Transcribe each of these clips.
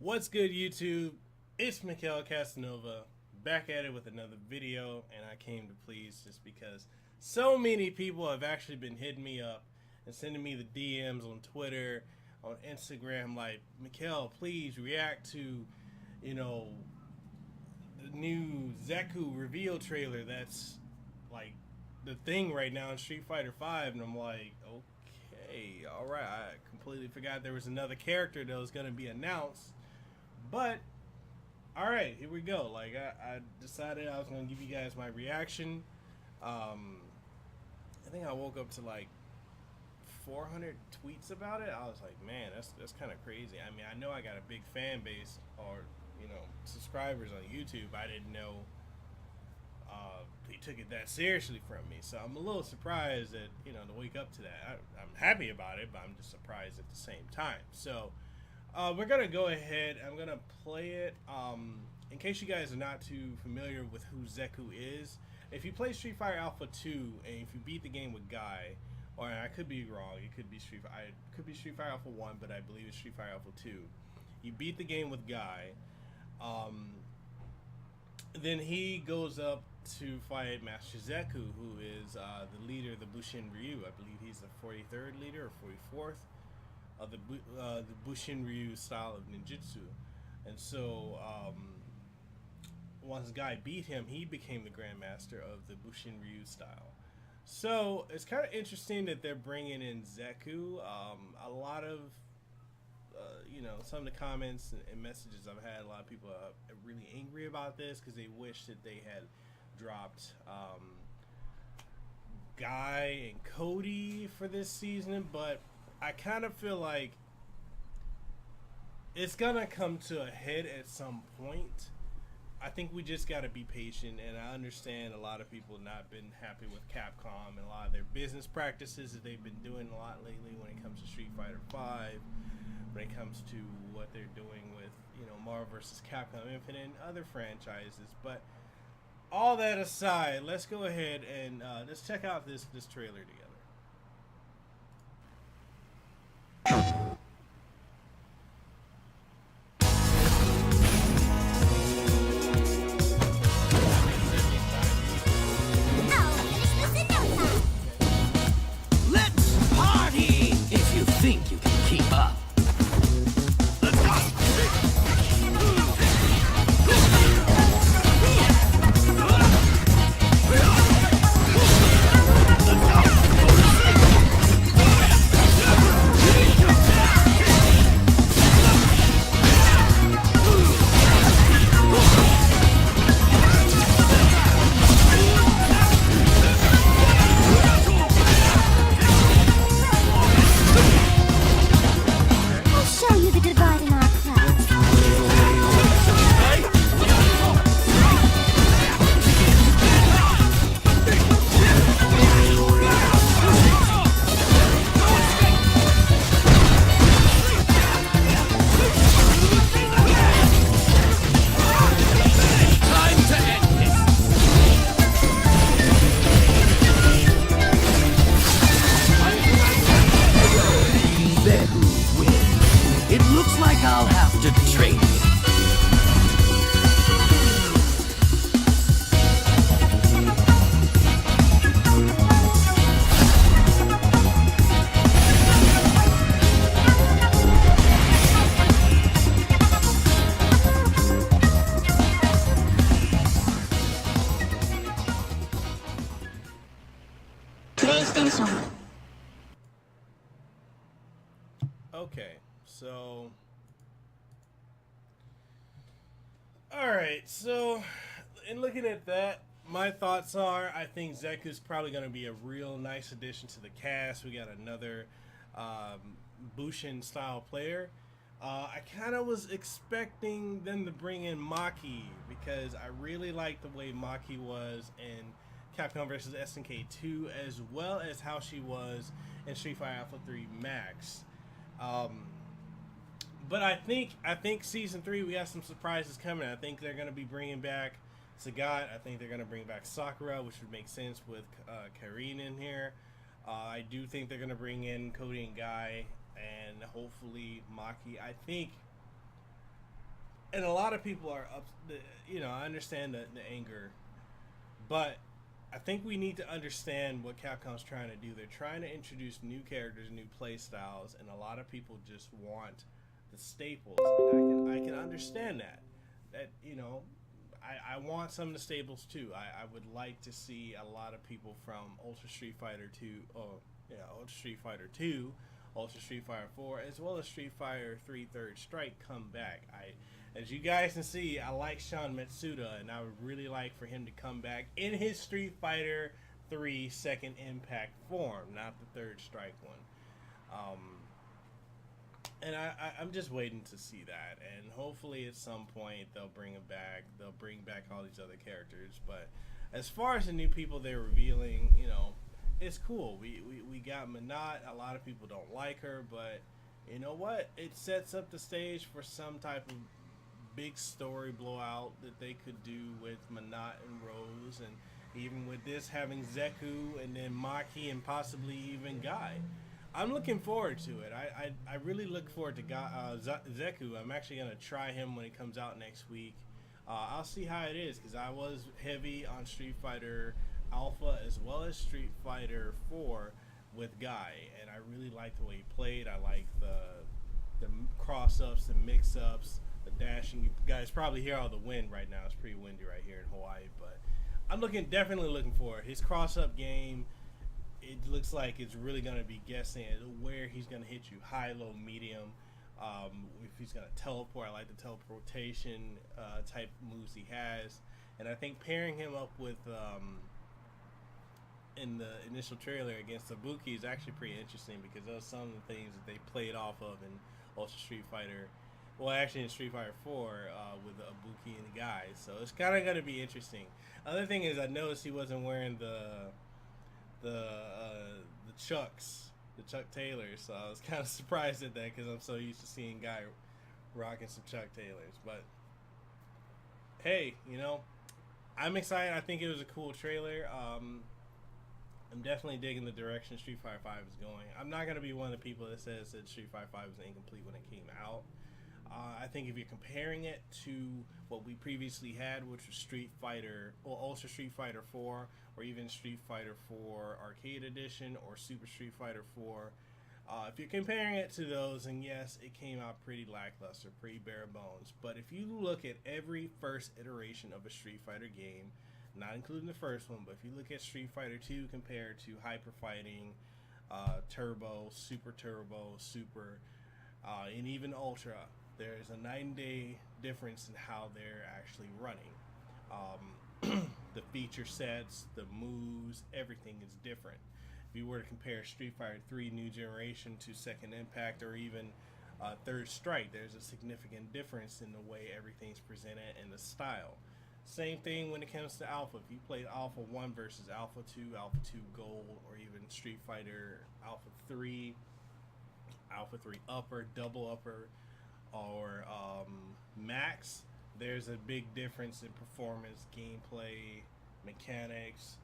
What's good, YouTube? It's MekelKasanova, back at it with another video, and I came to please just because so many people have actually been hitting me up and sending me the DMs on Twitter, on Instagram, like, Mekel, please react to, the new Zeku reveal trailer that's, like, the thing right now in Street Fighter V, and I'm like, okay, alright, I completely forgot there was another character that was going to be announced. But, alright, here we go. Like, I decided I was going to give you guys my reaction. I think I woke up to like 400 tweets about it. I was like, man, that's kind of crazy. I mean, I know I got a big fan base or, subscribers on YouTube. I didn't know they took it that seriously from me. So I'm a little surprised that, to wake up to that. I'm happy about it, but I'm just surprised at the same time. So, we're going to go ahead. I'm going to play it. In case you guys are not too familiar with who Zeku is, if you play Street Fighter Alpha 2 and if you beat the game with Guy, or I could be wrong, it could be Street Fighter Alpha 1, but I believe it's Street Fighter Alpha 2. You beat the game with Guy. Then he goes up to fight Master Zeku, who is the leader of the Bushinryu. I believe he's the 43rd leader or 44th. Of the Bushinryu style of ninjutsu. And so once Guy beat him, he became the grandmaster of the Bushinryu style. So it's kind of interesting that they're bringing in Zeku. A lot of some of the comments and messages I've had, a lot of people are really angry about this because they wish that they had dropped Guy and Cody for this season, but I kind of feel like it's gonna come to a head at some point. I think we just gotta be patient, and I understand a lot of people not been happy with Capcom and a lot of their business practices that they've been doing a lot lately when it comes to Street Fighter V, when it comes to what they're doing with Marvel vs. Capcom Infinite and other franchises. But all that aside, let's go ahead and let's check out this trailer together. Think you can keep up. Let's go. I'll have to trade. Okay, so alright, so in looking at that, my thoughts are I think Zeku's probably going to be a real nice addition to the cast. We got another Bushin style player. I kind of was expecting them to bring in Maki because I really liked the way Maki was in Capcom vs. SNK 2, as well as how she was in Street Fighter Alpha 3 Max. But I think season 3 we got some surprises coming. I think they're going to be bringing back Sagat. I think they're going to bring back Sakura, which would make sense with Karin in here. I do think they're going to bring in Cody and Guy, and hopefully Maki. I think and a lot of people are up. You know, I understand the anger, but I think we need to understand what Capcom's trying to do. They're trying to introduce new characters, new play styles, and a lot of people just want the staples. And I can understand that. That, you know, I want some of the staples too. I would like to see a lot of people from Ultra Street Fighter 2, Ultra Street Fighter 2, Ultra Street Fighter 4, as well as Street Fighter 3 Third Strike come back. As you guys can see, I like Sean Matsuda, and I would really like for him to come back in his Street Fighter 3 Second Impact form, not the Third Strike one. And I'm just waiting to see that, and hopefully at some point they'll bring him back. They'll bring back all these other characters. But as far as the new people they're revealing, you know, it's cool. We got Minot. A lot of people don't like her, but you know what? It sets up the stage for some type of big story blowout that they could do with Minot and Rose, and even with this having Zeku and then Maki and possibly even Guy. I'm looking forward to it. I really look forward to Zeku. I'm actually going to try him when it comes out next week. I'll see how it is, because I was heavy on Street Fighter Alpha as well as Street Fighter 4 with Guy, and I really like the way he played. I like the cross-ups, the mix-ups, the dashing. You guys probably hear all the wind right now. It's pretty windy right here in Hawaii, but I'm definitely looking forward. His cross-up game, it looks like it's really going to be guessing where he's going to hit you, high, low, medium. If he's going to teleport, I like the teleportation type moves he has. And I think pairing him up with, in the initial trailer against Ibuki is actually pretty interesting, because those are some of the things that they played off of in Ultra Street Fighter. Well, actually in Street Fighter 4 with Ibuki and the guys. So it's kind of going to be interesting. Other thing is, I noticed he wasn't wearing the Chucks, the Chuck Taylors, so I was kind of surprised at that, because I'm so used to seeing Guy rocking some Chuck Taylors. But hey, you know, I'm excited. I think it was a cool trailer. I'm definitely digging the direction Street Fighter 5 is going. I'm not going to be one of the people that says that Street Fighter 5 was incomplete when it came out. I think if you're comparing it to what we previously had, which was Street Fighter, or Ultra Street Fighter 4, or even Street Fighter 4 Arcade Edition, or Super Street Fighter 4, if you're comparing it to those, and yes, it came out pretty lackluster, pretty bare bones. But if you look at every first iteration of a Street Fighter game, not including the first one, but if you look at Street Fighter 2 compared to Hyper Fighting, Turbo, Super, and even Ultra, there's a 9-day difference in how they're actually running. The feature sets, the moves, everything is different. If you were to compare Street Fighter 3 New Generation to Second Impact, or even Third Strike, there's a significant difference in the way everything's presented and the style. Same thing when it comes to Alpha. If you played Alpha 1 versus Alpha 2, Alpha 2 Gold, or even Street Fighter Alpha 3, Alpha 3 Upper, Double Upper, or Max, there's a big difference in performance, gameplay, mechanics,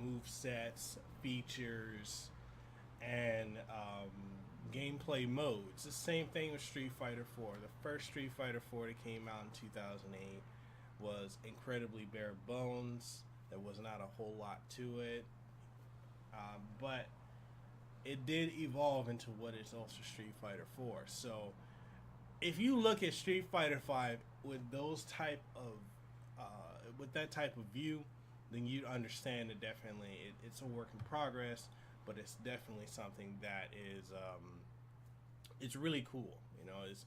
move sets, features, and gameplay modes. The same thing with Street Fighter 4. The first Street Fighter 4 that came out in 2008 was incredibly bare bones. There was not a whole lot to it, but it did evolve into what is Ultra Street Fighter 4. So if you look at Street Fighter 5 with those type of with that type of view, then you'd understand that definitely it's a work in progress, but it's definitely something that is it's really cool. You know, it's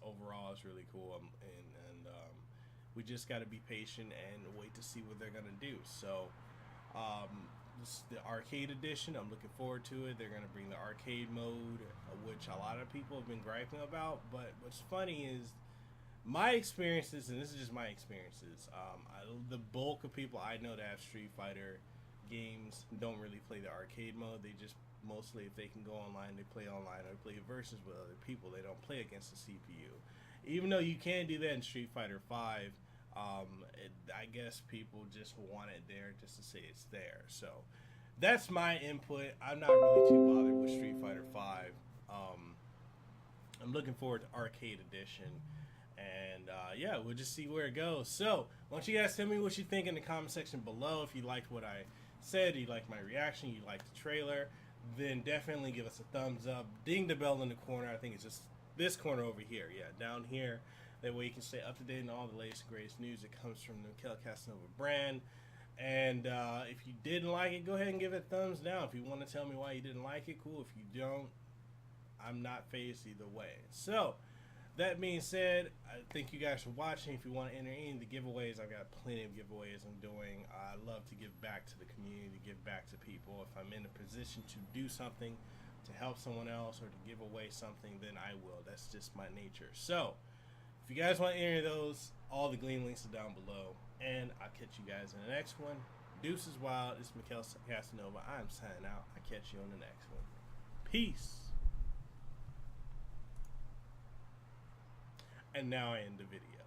really cool, and we just got to be patient and wait to see what they're gonna do. So this is the arcade edition. I'm looking forward to it. They're gonna bring the arcade mode, which a lot of people have been griping about. But what's funny is my experiences, and this is just my experiences. The bulk of people I know that have Street Fighter games don't really play the arcade mode. They just mostly, if they can go online, they play online, or play versus with other people. They don't play against the CPU. Even though you can do that in Street Fighter 5, I guess people just want it there just to say it's there. So that's my input. I'm not really too bothered with Street Fighter 5. I'm looking forward to Arcade Edition. And yeah, we'll just see where it goes. So, why don't you guys tell me what you think in the comment section below. If you liked what I said, you liked my reaction, you liked the trailer, then definitely give us a thumbs up. Ding the bell in the corner. I think it's just this corner over here. Yeah, down here. That way you can stay up to date on all the latest and greatest news that comes from the MekelKasanova brand. And if you didn't like it, go ahead and give it a thumbs down. If you want to tell me why you didn't like it, cool. If you don't, I'm not phased either way. So, that being said, I thank you guys for watching. If you want to enter any of the giveaways, I've got plenty of giveaways I'm doing. I love to give back to the community, to give back to people. If I'm in a position to do something to help someone else or to give away something, then I will. That's just my nature. So, if you guys want any of those, all the Gleam links are down below. And I'll catch you guys in the next one. Deuces wild. It's MekelKasanova. I'm signing out. I'll catch you on the next one. Peace. And now I end the video.